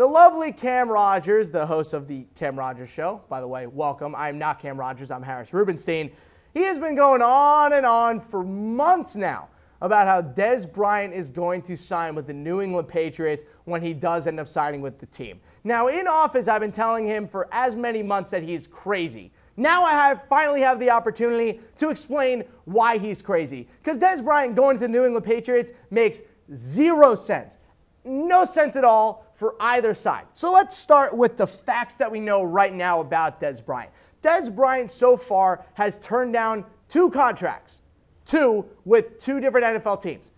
The lovely Cam Rogers, the host of the Cam Rogers Show. By the way, welcome. I'm not Cam Rogers. I'm Harris Rubenstein. He has been going on and on for months now about how Dez Bryant is going to sign with the New England Patriots when he does end up signing with the team. Now, in office, I've been telling him for as many months that he's crazy. Now I finally have the opportunity to explain why he's crazy. Because Dez Bryant going to the New England Patriots makes zero sense. No sense at all for either side. So let's start with the facts that we know right now about Dez Bryant. Dez Bryant so far has turned down 2 contracts, 2 with 2 different NFL teams.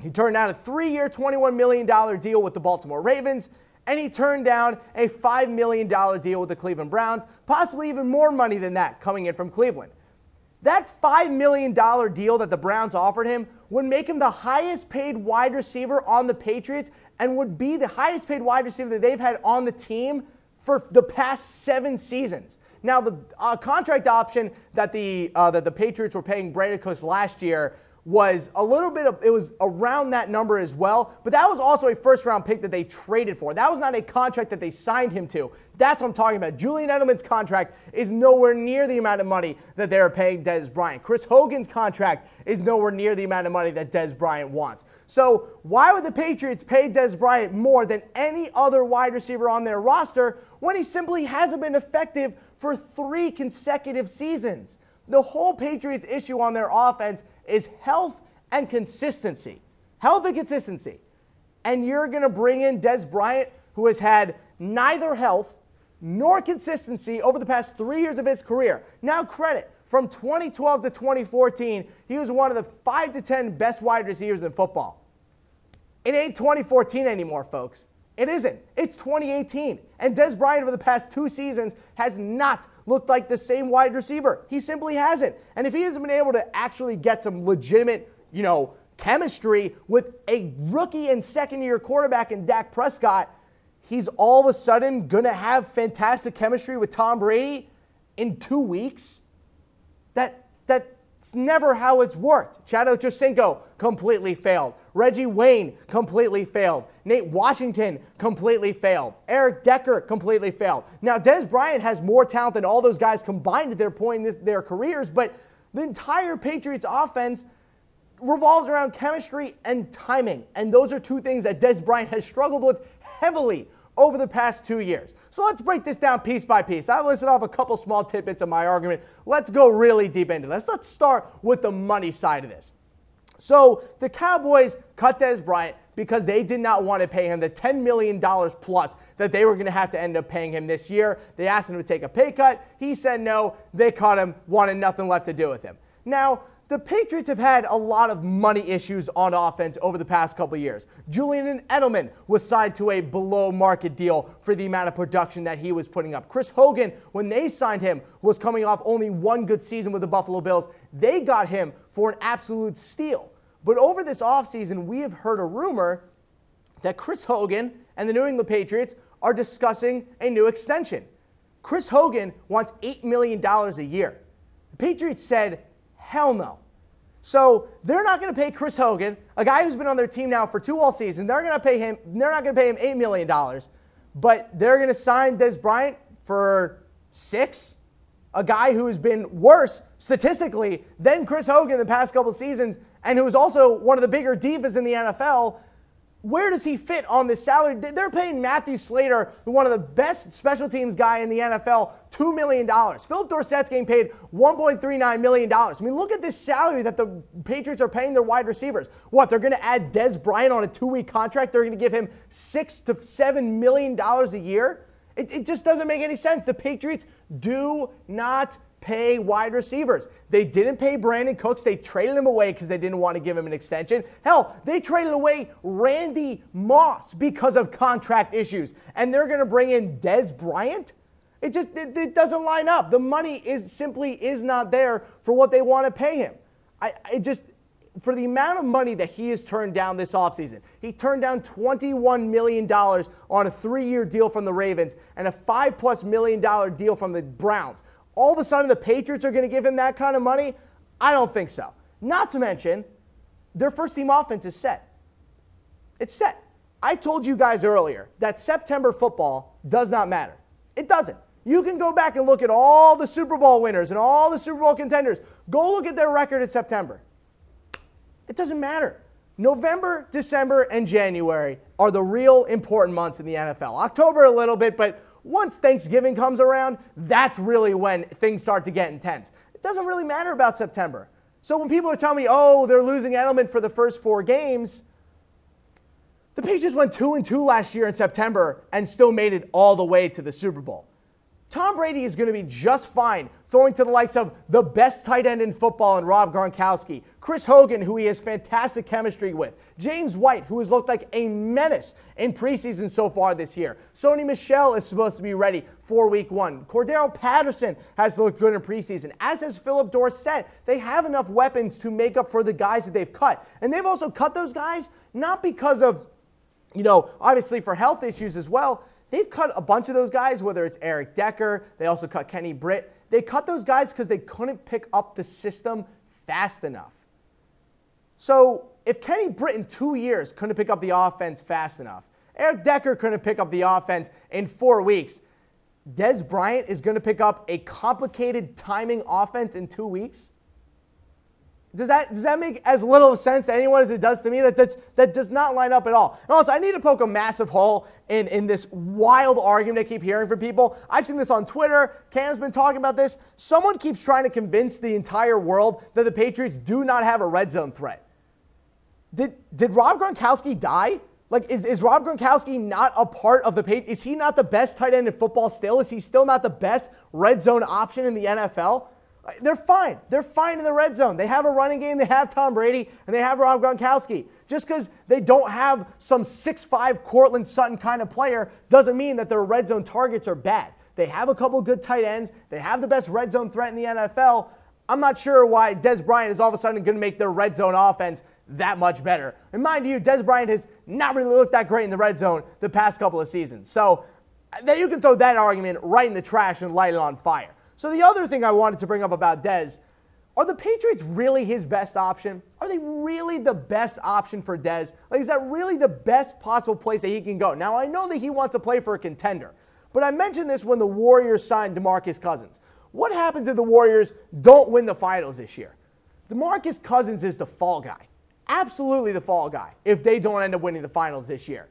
He turned down a 3-year, $21 million deal with the Baltimore Ravens, and he turned down a $5 million deal with the Cleveland Browns, possibly even more money than that coming in from Cleveland. That $5 million deal that the Browns offered him would make him the highest paid wide receiver on the Patriots and would be the highest paid wide receiver that they've had on the team for the past 7 seasons. Now, the contract option that the Patriots were paying Brandon Cooks last year was a little bit of, it was around that number as well, but that was also a first-round pick that they traded for. That was not a contract that they signed him to. That's what I'm talking about. Julian Edelman's contract is nowhere near the amount of money that they're paying Dez Bryant. Chris Hogan's contract is nowhere near the amount of money that Dez Bryant wants. So why would the Patriots pay Dez Bryant more than any other wide receiver on their roster when he simply hasn't been effective for 3 consecutive seasons? The whole Patriots issue on their offense is health and consistency. Health and consistency. And you're going to bring in Dez Bryant, who has had neither health nor consistency over the past 3 years of his career. Now credit, from 2012 to 2014, he was one of the 5 to 10 best wide receivers in football. It ain't 2014 anymore, folks. It isn't. It's 2018. And Dez Bryant over the past 2 seasons has not looked like the same wide receiver. He simply hasn't. And if he hasn't been able to actually get some legitimate, chemistry with a rookie and second-year quarterback in Dak Prescott, he's all of a sudden going to have fantastic chemistry with Tom Brady in 2 weeks? That's never how it's worked. Chad Ochocinco completely failed. Reggie Wayne completely failed. Nate Washington completely failed. Eric Decker completely failed. Now, Dez Bryant has more talent than all those guys combined at their point in their careers, but the entire Patriots offense revolves around chemistry and timing. And those are 2 things that Dez Bryant has struggled with heavily over the past 2 years. So let's break this down piece by piece. I listed off a couple small tidbits of my argument. Let's go really deep into this. Let's start with the money side of this. So the Cowboys cut Dez Bryant because they did not want to pay him the $10 million plus that they were going to have to end up paying him this year. They asked him to take a pay cut. He said no. They cut him, wanted nothing left to do with him. Now, the Patriots have had a lot of money issues on offense over the past couple of years. Julian Edelman was signed to a below-market deal for the amount of production that he was putting up. Chris Hogan, when they signed him, was coming off only 1 good season with the Buffalo Bills. They got him for an absolute steal. But over this offseason, we have heard a rumor that Chris Hogan and the New England Patriots are discussing a new extension. Chris Hogan wants $8 million a year. The Patriots said, hell no. So they're not going to pay Chris Hogan, a guy who's been on their team now for 2 all season. They're not going to pay him $8 million, but they're going to sign Dez Bryant for 6, a guy who has been worse statistically than Chris Hogan in the past couple seasons and who is also one of the bigger divas in the NFL. Where does he fit on this salary? They're paying Matthew Slater, one of the best special teams guy in the NFL, $2 million. Philip Dorsett's getting paid $1.39 million. I mean, look at this salary that the Patriots are paying their wide receivers. What, they're going to add Dez Bryant on a 2-week contract? They're going to give him $6 to $7 million a year? It just doesn't make any sense. The Patriots do not pay wide receivers. They didn't pay Brandon Cooks. They traded him away because they didn't want to give him an extension. Hell, they traded away Randy Moss because of contract issues. And they're going to bring in Dez Bryant? It doesn't line up. The money simply is not there for what they want to pay him. For the amount of money that he has turned down this offseason, he turned down $21 million on a 3-year deal from the Ravens and a $5+ million deal from the Browns. All of a sudden, the Patriots are going to give him that kind of money? I don't think so. Not to mention, their first-team offense is set. It's set. I told you guys earlier that September football does not matter. It doesn't. You can go back and look at all the Super Bowl winners and all the Super Bowl contenders. Go look at their record in September. It doesn't matter. November, December, and January are the real important months in the NFL. October a little bit, but once Thanksgiving comes around, that's really when things start to get intense. It doesn't really matter about September. So when people are telling me, oh, they're losing Edelman for the first 4 games, the Patriots went 2-2 last year in September and still made it all the way to the Super Bowl. Tom Brady is going to be just fine throwing to the likes of the best tight end in football in Rob Gronkowski, Chris Hogan, who he has fantastic chemistry with, James White, who has looked like a menace in preseason so far this year. Sony Michel is supposed to be ready for week 1. Cordero Patterson has looked good in preseason, as has Philip Dorsett. They have enough weapons to make up for the guys that they've cut. And they've also cut those guys not because of, obviously for health issues as well. They've cut a bunch of those guys, whether it's Eric Decker. They also cut Kenny Britt. They cut those guys because they couldn't pick up the system fast enough. So if Kenny Britt in 2 years couldn't pick up the offense fast enough, Eric Decker couldn't pick up the offense in 4 weeks, Dez Bryant is going to pick up a complicated timing offense in 2 weeks? Does that make as little sense to anyone as it does to me? That does not line up at all. And also, I need to poke a massive hole in this wild argument I keep hearing from people. I've seen this on Twitter. Cam's been talking about this. Someone keeps trying to convince the entire world that the Patriots do not have a red zone threat. Did Rob Gronkowski die? Like, is Rob Gronkowski not a part of the Patriots? Is he not the best tight end in football still? Is he still not the best red zone option in the NFL? They're fine. They're fine in the red zone. They have a running game. They have Tom Brady, and they have Rob Gronkowski. Just because they don't have some 6'5" Cortland Sutton kind of player doesn't mean that their red zone targets are bad. They have a couple good tight ends. They have the best red zone threat in the NFL. I'm not sure why Dez Bryant is all of a sudden going to make their red zone offense that much better. And mind you, Dez Bryant has not really looked that great in the red zone the past couple of seasons. So that you can throw that argument right in the trash and light it on fire. So the other thing I wanted to bring up about Dez, are the Patriots really his best option? Are they really the best option for Dez? Like, is that really the best possible place that he can go? Now, I know that he wants to play for a contender, but I mentioned this when the Warriors signed DeMarcus Cousins. What happens if the Warriors don't win the finals this year? DeMarcus Cousins is the fall guy. Absolutely the fall guy if they don't end up winning the finals this year.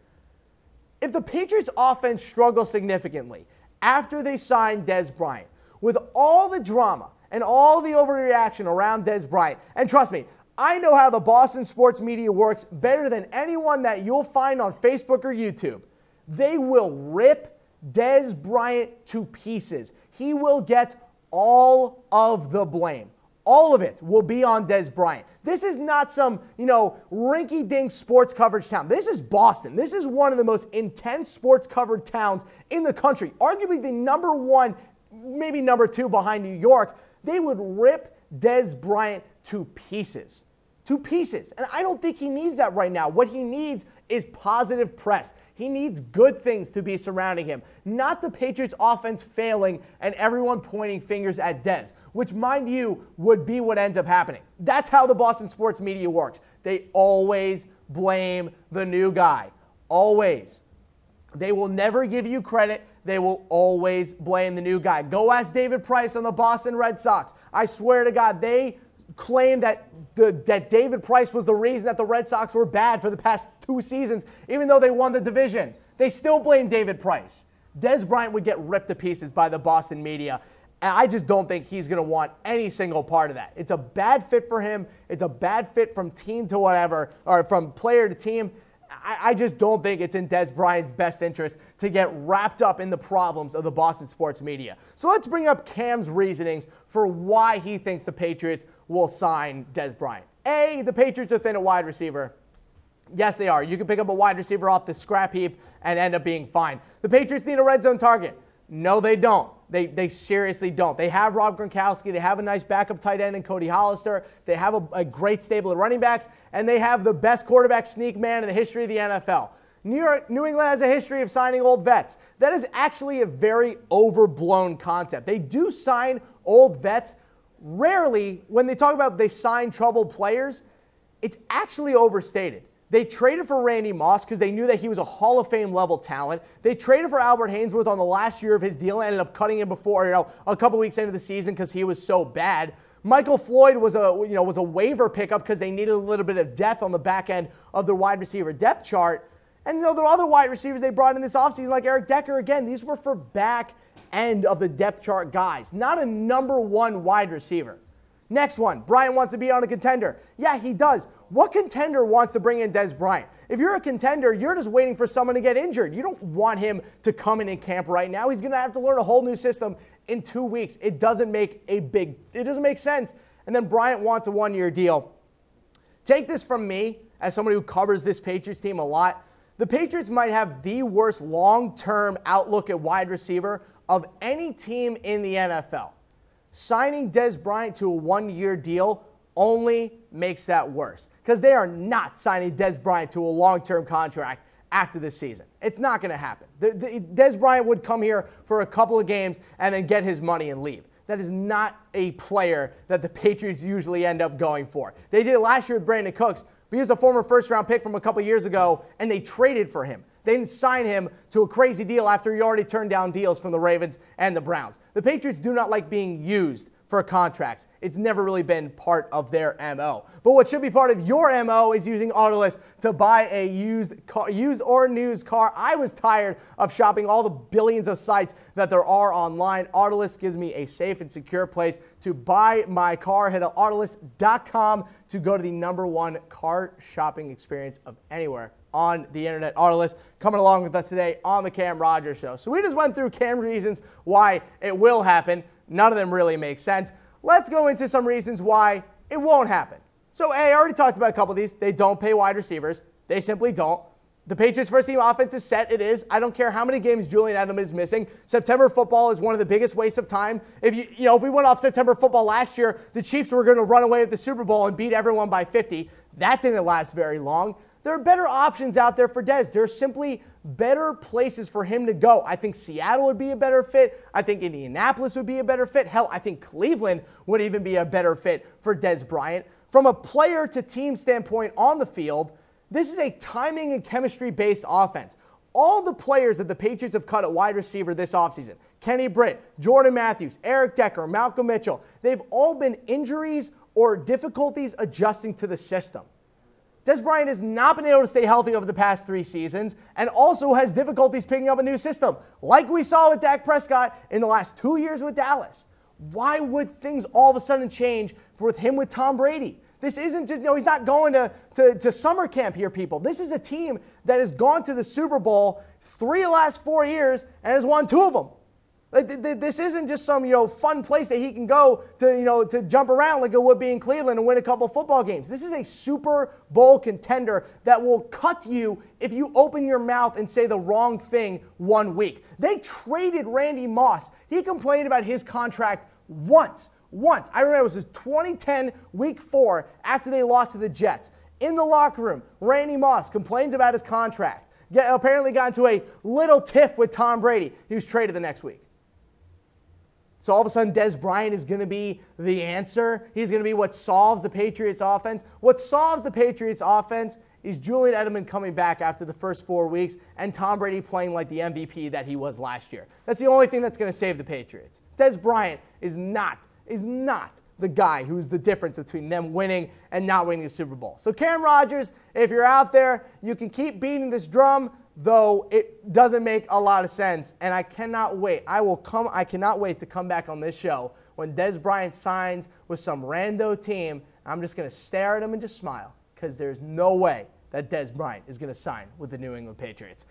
If the Patriots offense struggles significantly after they sign Dez Bryant, with all the drama and all the overreaction around Dez Bryant, and trust me, I know how the Boston sports media works better than anyone that you'll find on Facebook or YouTube. They will rip Dez Bryant to pieces. He will get all of the blame. All of it will be on Dez Bryant. This is not some, rinky-dink sports coverage town. This is Boston. This is one of the most intense sports covered towns in the country. Arguably the number 1, maybe number 2 behind New York. They would rip Dez Bryant to pieces. To pieces. And I don't think he needs that right now. What he needs is positive press. He needs good things to be surrounding him. Not the Patriots offense failing and everyone pointing fingers at Dez, which, mind you, would be what ends up happening. That's how the Boston sports media works. They always blame the new guy. Always. They will never give you credit. They will always blame the new guy. Go ask David Price on the Boston Red Sox. I swear to God, they claim that David Price was the reason that the Red Sox were bad for the past 2 seasons, even though they won the division. They still blame David Price. Dez Bryant would get ripped to pieces by the Boston media. And I just don't think he's going to want any single part of that. It's a bad fit for him. It's a bad fit from team to whatever, or from player to team. I just don't think it's in Dez Bryant's best interest to get wrapped up in the problems of the Boston sports media. So let's bring up Cam's reasonings for why he thinks the Patriots will sign Dez Bryant. A, the Patriots are thin at wide receiver. Yes, they are. You can pick up a wide receiver off the scrap heap and end up being fine. The Patriots need a red zone target. No, they don't. They seriously don't. They have Rob Gronkowski. They have a nice backup tight end in Cody Hollister. They have a great stable of running backs. And they have the best quarterback sneak man in the history of the NFL. New England has a history of signing old vets. That is actually a very overblown concept. They do sign old vets. Rarely, when they talk about they sign troubled players, it's actually overstated. They traded for Randy Moss because they knew that he was a Hall of Fame level talent. They traded for Albert Haynesworth on the last year of his deal and ended up cutting him before, a couple weeks into the season because he was so bad. Michael Floyd was a waiver pickup because they needed a little bit of depth on the back end of their wide receiver depth chart. And there are other wide receivers they brought in this offseason, like Eric Decker. Again, these were for back end of the depth chart guys, not a number one wide receiver. Next one, Bryant wants to be on a contender. Yeah, he does. What contender wants to bring in Dez Bryant? If you're a contender, you're just waiting for someone to get injured. You don't want him to come in camp right now. He's going to have to learn a whole new system in 2 weeks. It doesn't make sense. And then Bryant wants a one-year deal. Take this from me as somebody who covers this Patriots team a lot. The Patriots might have the worst long-term outlook at wide receiver of any team in the NFL. Signing Dez Bryant to a one-year deal only makes that worse because they are not signing Dez Bryant to a long-term contract after this season. It's not going to happen. Dez Bryant would come here for a couple of games and then get his money and leave. That is not a player that the Patriots usually end up going for. They did it last year with Brandon Cooks, but he was a former first-round pick from a couple years ago, and they traded for him. They didn't sign him to a crazy deal after he already turned down deals from the Ravens and the Browns. The Patriots do not like being used for contracts. It's never really been part of their MO. But what should be part of your MO is using Autolist to buy a used or new car. I was tired of shopping all the billions of sites that there are online. Autolist gives me a safe and secure place to buy my car. Head to Autolist.com to go to the #1 car shopping experience of anywhere on the internet. Autolist coming along with us today on the Cam Rogers Show. So we just went through Cam's reasons why it will happen. None of them really make sense. Let's go into some reasons why it won't happen. So I already talked about a couple of these. They don't pay wide receivers. They simply don't. The Patriots' first-team offense is set. It is. I don't care how many games Julian Edelman is missing. September football is one of the biggest wastes of time. If we went off September football last year, the Chiefs were going to run away with the Super Bowl and beat everyone by 50. That didn't last very long. There are better options out there for Dez. There are simply better places for him to go. I think Seattle would be a better fit. I think Indianapolis would be a better fit. Hell, I think Cleveland would even be a better fit for Dez Bryant. From a player to team standpoint on the field, this is a timing and chemistry-based offense. All the players that the Patriots have cut at wide receiver this offseason, Kenny Britt, Jordan Matthews, Eric Decker, Malcolm Mitchell, they've all been injuries or difficulties adjusting to the system. Dez Bryant has not been able to stay healthy over the past 3 seasons and also has difficulties picking up a new system, like we saw with Dak Prescott in the last 2 years with Dallas. Why would things all of a sudden change with him with Tom Brady? This isn't just, he's not going to summer camp here, people. This is a team that has gone to the Super Bowl 3 of the last 4 years and has won 2 of them. This isn't just some, fun place that he can go to jump around like it would be in Cleveland and win a couple football games. This is a Super Bowl contender that will cut you if you open your mouth and say the wrong thing 1 week. They traded Randy Moss. He complained about his contract once. I remember it was his 2010 Week 4 after they lost to the Jets. In the locker room, Randy Moss complains about his contract. Apparently got into a little tiff with Tom Brady. He was traded the next week. So all of a sudden, Dez Bryant is going to be the answer. He's going to be what solves the Patriots offense. What solves the Patriots offense is Julian Edelman coming back after the first 4 weeks and Tom Brady playing like the MVP that he was last year. That's the only thing that's going to save the Patriots. Dez Bryant is not the guy who's the difference between them winning and not winning the Super Bowl. So Cam Rogers, if you're out there, you can keep beating this drum, though it doesn't make a lot of sense. And I cannot wait. I cannot wait to come back on this show when Dez Bryant signs with some rando team. I'm just going to stare at him and just smile because there's no way that Dez Bryant is going to sign with the New England Patriots.